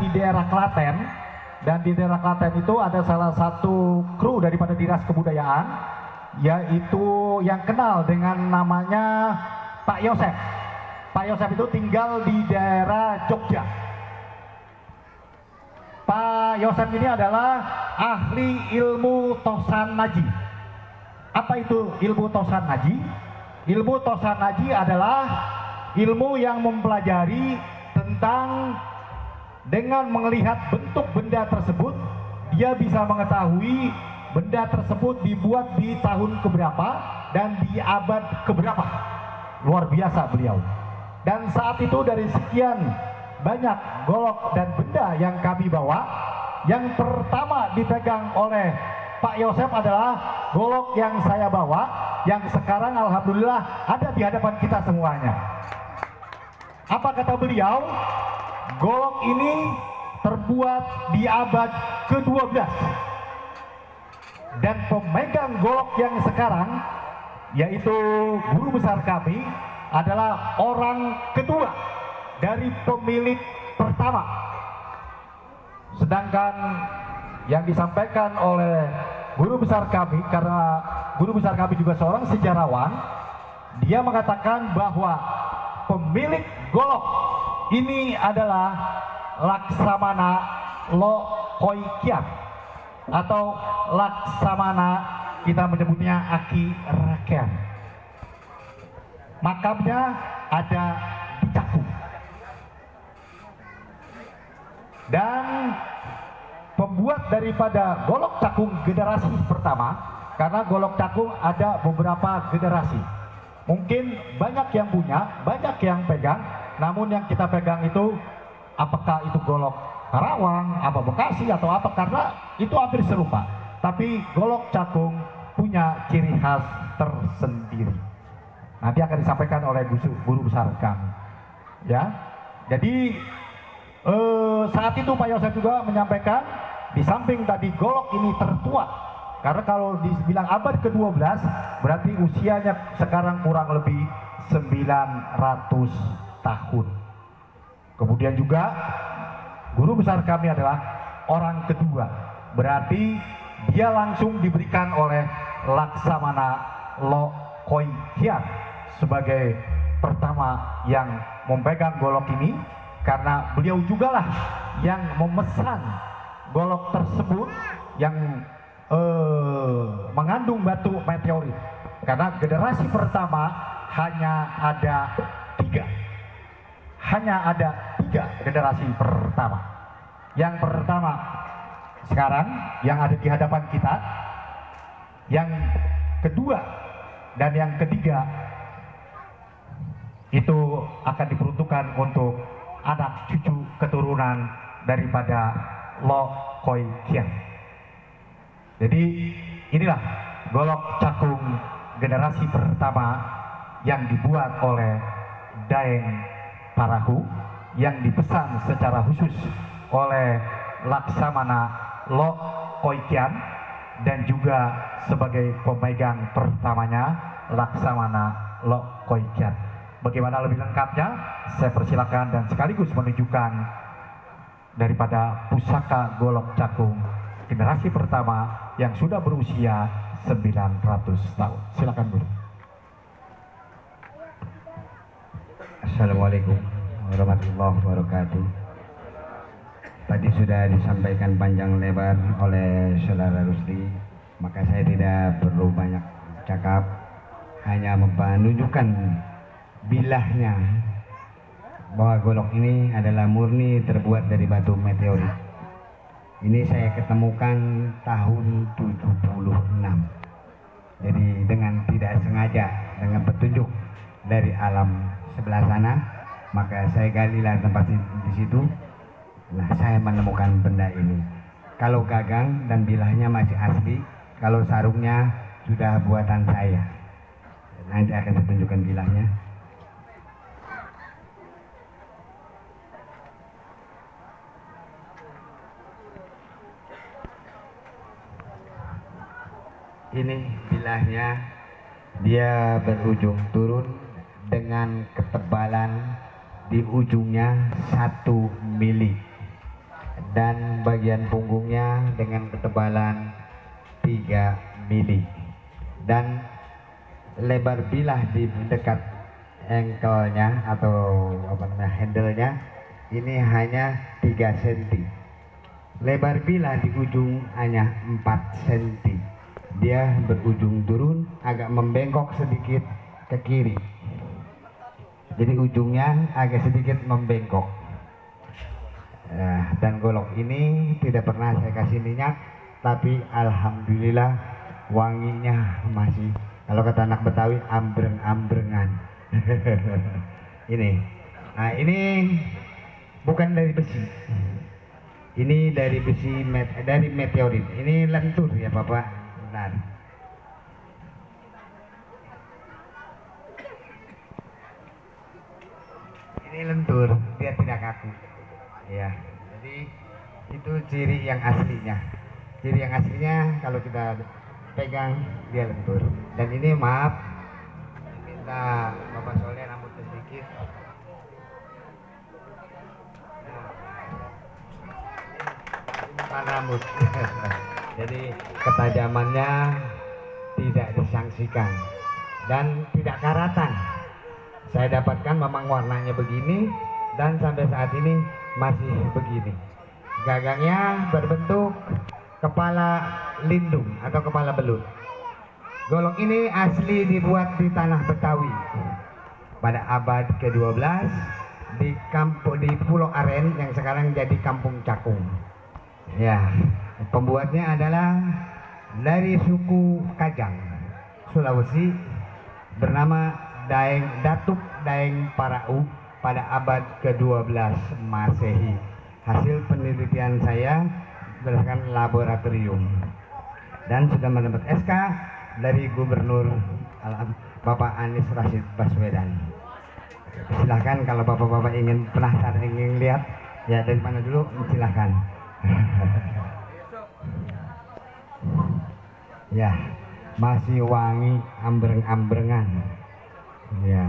di daerah Klaten, dan di daerah Klaten itu ada salah satu kru daripada Dinas Kebudayaan, yaitu yang kenal dengan namanya Pak Yosef. Pak Yosef itu tinggal di daerah Jogja. Pak Yosef ini adalah ahli ilmu Tosan Naji. Apa itu ilmu Tosan Naji? Ilmu Tosan Naji adalah ilmu yang mempelajari tentang dengan melihat bentuk benda tersebut, dia bisa mengetahui benda tersebut dibuat di tahun keberapa dan di abad keberapa. Luar biasa beliau. Dan saat itu dari sekian banyak golok dan benda yang kami bawa, yang pertama dipegang oleh Pak Yosef adalah golok yang saya bawa, yang sekarang alhamdulillah ada di hadapan kita semuanya. Apa kata beliau? Golok ini terbuat di abad ke-12, dan pemegang golok yang sekarang, yaitu guru besar kami, adalah orang kedua dari pemilik pertama. Sedangkan yang disampaikan oleh guru besar kami, karena guru besar kami juga seorang sejarawan, dia mengatakan bahwa pemilik golok ini adalah Laksamana Lokoikian, atau Laksamana kita menyebutnya Aki Rakyat. Makamnya ada di Cakung. Dan pembuat daripada golok Cakung generasi pertama, karena golok Cakung ada beberapa generasi. Mungkin banyak yang punya, banyak yang pegang, namun yang kita pegang itu apakah itu golok Karawang, apa Bekasi atau apa, karena itu hampir serupa. Tapi golok Cakung punya ciri khas tersendiri. Nanti akan disampaikan oleh guru besar kami. Ya, jadi saat itu Pak Yosef juga menyampaikan, di samping tadi golok ini tertua, karena kalau dibilang abad ke-12 berarti usianya sekarang kurang lebih 900 tahun. Kemudian juga guru besar kami adalah orang kedua, berarti dia langsung diberikan oleh Laksamana Lokoikian sebagai pertama yang memegang golok ini, karena beliau jugalah yang memesan golok tersebut yang mengandung batu meteorit, karena generasi pertama hanya ada tiga generasi pertama. Yang pertama sekarang yang ada di hadapan kita, yang kedua dan yang ketiga itu akan diperuntukkan untuk anak cucu keturunan daripada Lokoikian. Jadi inilah golok Cakung generasi pertama yang dibuat oleh Daeng Parahu, yang dipesan secara khusus oleh Laksamana Lokoikian, dan juga sebagai pemegang pertamanya Laksamana Lokoikian. Bagaimana lebih lengkapnya, saya persilakan dan sekaligus menunjukkan daripada pusaka golok Cakung generasi pertama yang sudah berusia 900 tahun. Silakan guru. Assalamualaikum warahmatullahi wabarakatuh. Tadi sudah disampaikan panjang lebar oleh Saudara Rusdi, maka saya tidak perlu banyak cakap, hanya menunjukkan bilahnya bahwa golok ini adalah murni terbuat dari batu meteorit. Ini saya ketemukan tahun 76. Jadi dengan tidak sengaja, dengan petunjuk dari alam sebelah sana, maka saya galilah tempat di situ. Nah, saya menemukan benda ini. Kalau gagang dan bilahnya masih asli, kalau sarungnya sudah buatan saya. Nanti akan saya tunjukkan bilahnya. Ini bilahnya, dia berujung turun dengan ketebalan di ujungnya 1 mili. dan bagian punggungnya dengan ketebalan 3 mili dan lebar bilah di dekat engkelnya atau handle-nya ini hanya 3 cm. Lebar bilah di ujung hanya 4 cm. Dia berujung turun, agak membengkok sedikit ke kiri. Jadi ujungnya agak sedikit membengkok. Dan golok ini tidak pernah saya kasih minyak, tapi alhamdulillah wanginya masih, kalau kata anak Betawi, ambreng-ambrengan. Ini, nah ini bukan dari besi, ini dari besi dari meteorit. Ini lentur ya Bapak, benar. Ini lentur, dia tidak kaku. Ya, jadi itu ciri yang aslinya. Ciri yang aslinya kalau kita pegang dia lentur. Dan ini maaf, minta Bapak Soleh rambut sedikit. Bukan rambut. Jadi ketajamannya tidak disangsikan dan tidak karatan. Saya dapatkan memang warnanya begini dan sampai saat ini masih begini. Gagangnya berbentuk kepala lindung atau kepala belut. Golok ini asli dibuat di tanah Betawi pada abad ke-12 di Pulau Aren yang sekarang jadi Kampung Cakung. Ya, pembuatnya adalah dari suku Kajang, Sulawesi, bernama Datuk Daeng Parau pada abad ke-12 Masehi. Hasil penelitian saya berdasarkan laboratorium dan sudah mendapat SK dari Gubernur Bapak Anies Rashid Baswedan. Silahkan kalau bapak-bapak ingin penasaran, ingin lihat ya dari mana dulu, silahkan. Ya, masih wangi ambreng-ambrengan. Ya,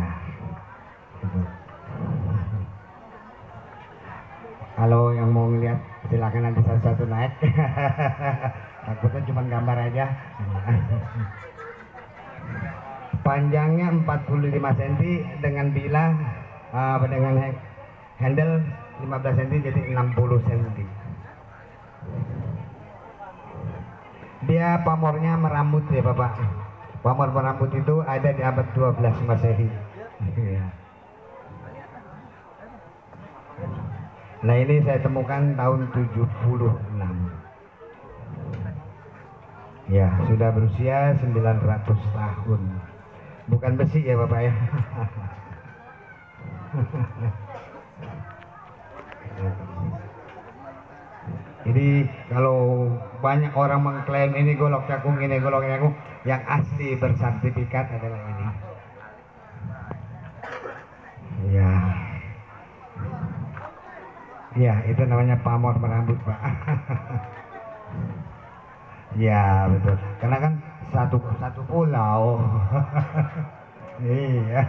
kalau yang mau ngeliat silakan nanti satu-satu naik. Takutnya cuma gambar aja. Panjangnya 45 cm dengan bilah dengan handle 15 cm jadi 60 cm. Dia pamornya merambut ya Bapak. Pamor merambut itu ada di abad 12 Masehi. Nah ini saya temukan tahun 76. Ya, sudah berusia 900 tahun. Bukan besi ya Bapak ya. Jadi kalau banyak orang mengklaim ini golok cakung, ini golok cakung, yang asli bersertifikat adalah ini. Ya. Ya, itu namanya pamor merambut, Pak. Ya, betul. Karena kan satu pulau. Iya.